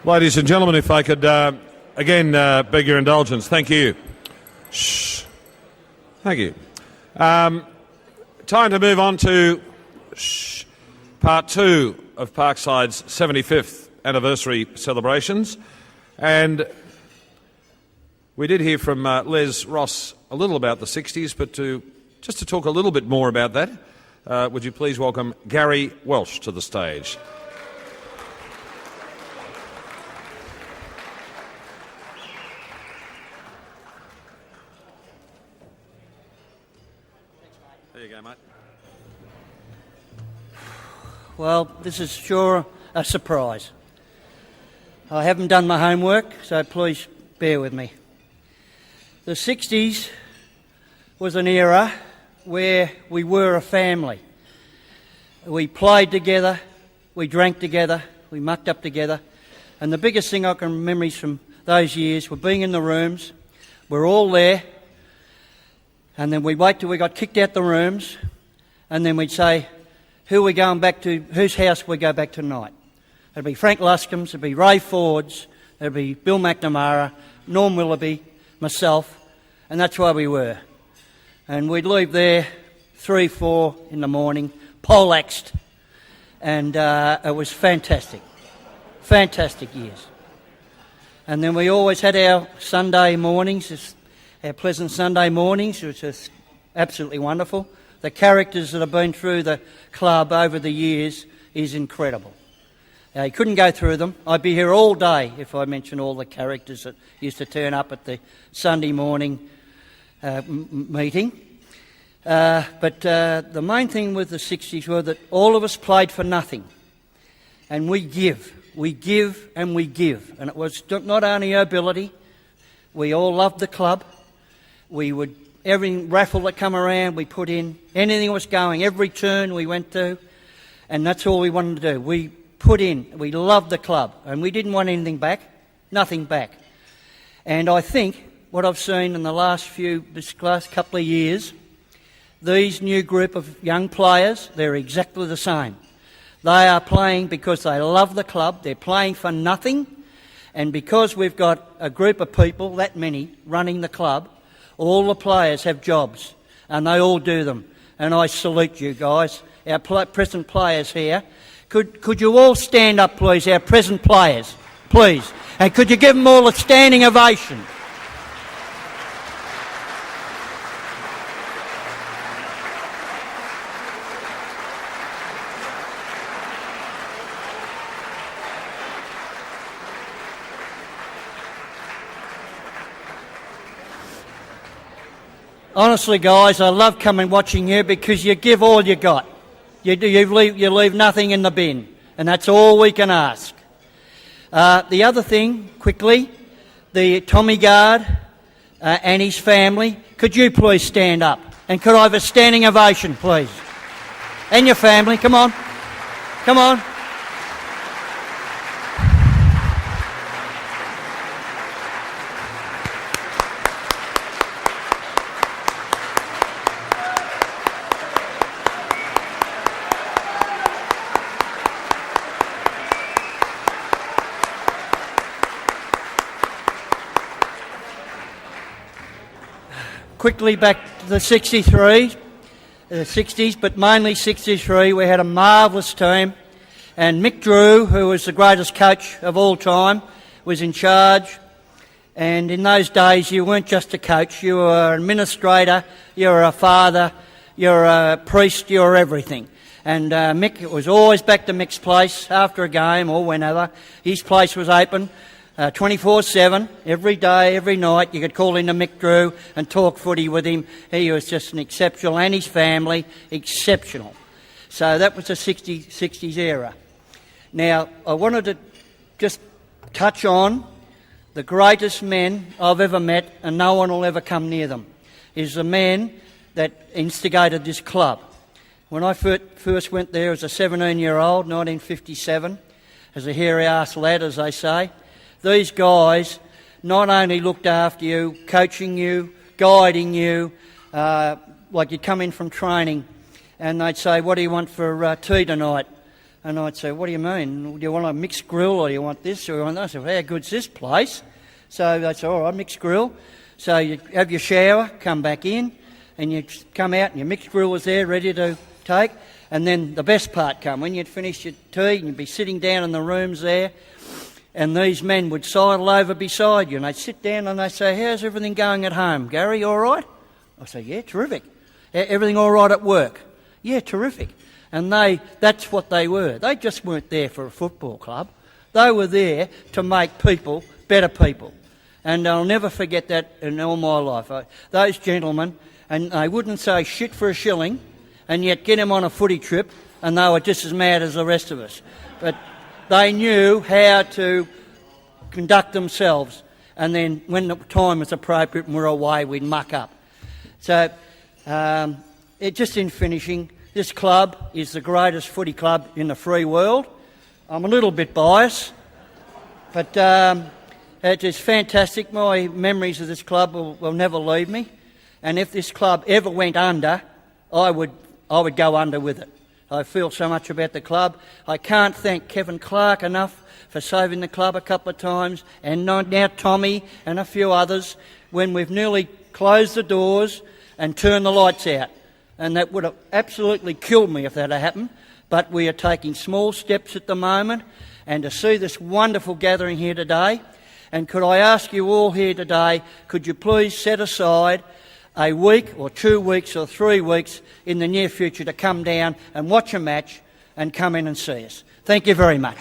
Ladies and gentlemen, if I could again beg your indulgence. Thank you. Shh. Thank you. Time to move on to part 2 of Parkside's 75th anniversary celebrations. And we did hear from Les Ross a little about the 60s, but just to talk a little bit more about that, would you please welcome Gary Welsh to the stage. There you go, mate. Well, this is sure a surprise. I haven't done my homework, so please bear with me. The 60s was an era where we were a family. We played together, we drank together, we mucked up together, and the biggest thing I can remember from those years were being in the rooms. We're all there, and then we'd wait till we got kicked out the rooms, and then we'd say, who are we going back to, whose house we go back tonight? It'd be Frank Luscombe's, it'd be Ray Ford's, it'd be Bill McNamara, Norm Willoughby, myself, and that's where we were. And we'd leave there 3, 4 in the morning, poleaxed, and it was fantastic. Fantastic years. And then we always had our Sunday mornings, our pleasant Sunday mornings, which is absolutely wonderful. The characters that have been through the club over the years is incredible. You couldn't go through them. I'd be here all day if I mentioned all the characters that used to turn up at the Sunday morning meeting. But the main thing with the 60s were that all of us played for nothing. And we give and we give. And it was not only our ability, we all loved the club. We would, every raffle that come around, we put in. Anything was going, every turn we went to. And that's all we wanted to do. We put in, we loved the club. And we didn't want anything back, nothing back. And I think what I've seen in this last couple of years, these new group of young players, they're exactly the same. They are playing because they love the club, they're playing for nothing, and because we've got a group of people, that many, running the club, all the players have jobs, and they all do them. And I salute you guys, our present players here. Could you all stand up, please, our present players, please? And could you give them all a standing ovation? Honestly, guys, I love coming watching you because you give all you got. You leave nothing in the bin, and that's all we can ask. The other thing, quickly, the Tommy Guard and his family, could you please stand up? And could I have a standing ovation, please? And your family, come on. Come on. Quickly back to the 60s, but mainly 63, we had a marvellous team. And Mick Drew, who was the greatest coach of all time, was in charge. And in those days, you weren't just a coach, you were an administrator, you were a father, you were a priest, you were everything. And Mick, it was always back to Mick's place after a game or whenever. His place was open 24/7, every day, every night. You could call into Mick Drew and talk footy with him. He was just an exceptional, and his family, exceptional. So that was the 60s era. Now, I wanted to just touch on the greatest men I've ever met, and no one will ever come near them, is the man that instigated this club. When I first went there as a 17-year-old, 1957, as a hairy-ass lad, as they say, these guys not only looked after you, coaching you, guiding you, like you'd come in from training and they'd say, what do you want for tea tonight? And I'd say, what do you mean? Do you want a mixed grill or do you want this or you want that? I said, well, how good's this place? So they'd say, all right, mixed grill. So you have your shower, come back in, and you come out and your mixed grill was there ready to take. And then the best part come, when you'd finished your tea and you'd be sitting down in the rooms there, and these men would sidle over beside you and they'd sit down and they'd say, how's everything going at home, Gary, all right? I say, yeah, terrific. Everything all right at work? Yeah, terrific. And that's what they were. They just weren't there for a football club. They were there to make people better people. And I'll never forget that in all my life. Those gentlemen, and they wouldn't say shit for a shilling, and yet get them on a footy trip, and they were just as mad as the rest of us. But they knew how to conduct themselves, and then when the time was appropriate and we're away, we'd muck up. So, just in finishing, this club is the greatest footy club in the free world. I'm a little bit biased, but it is fantastic. My memories of this club will never leave me. And if this club ever went under, I would go under with it. I feel so much about the club. I can't thank Kevin Clark enough for saving the club a couple of times, and now Tommy and a few others, when we've nearly closed the doors and turned the lights out. And that would have absolutely killed me if that had happened. But we are taking small steps at the moment, and to see this wonderful gathering here today, and could I ask you all here today, could you please set aside a week or 2 weeks or 3 weeks in the near future to come down and watch a match and come in and see us. Thank you very much.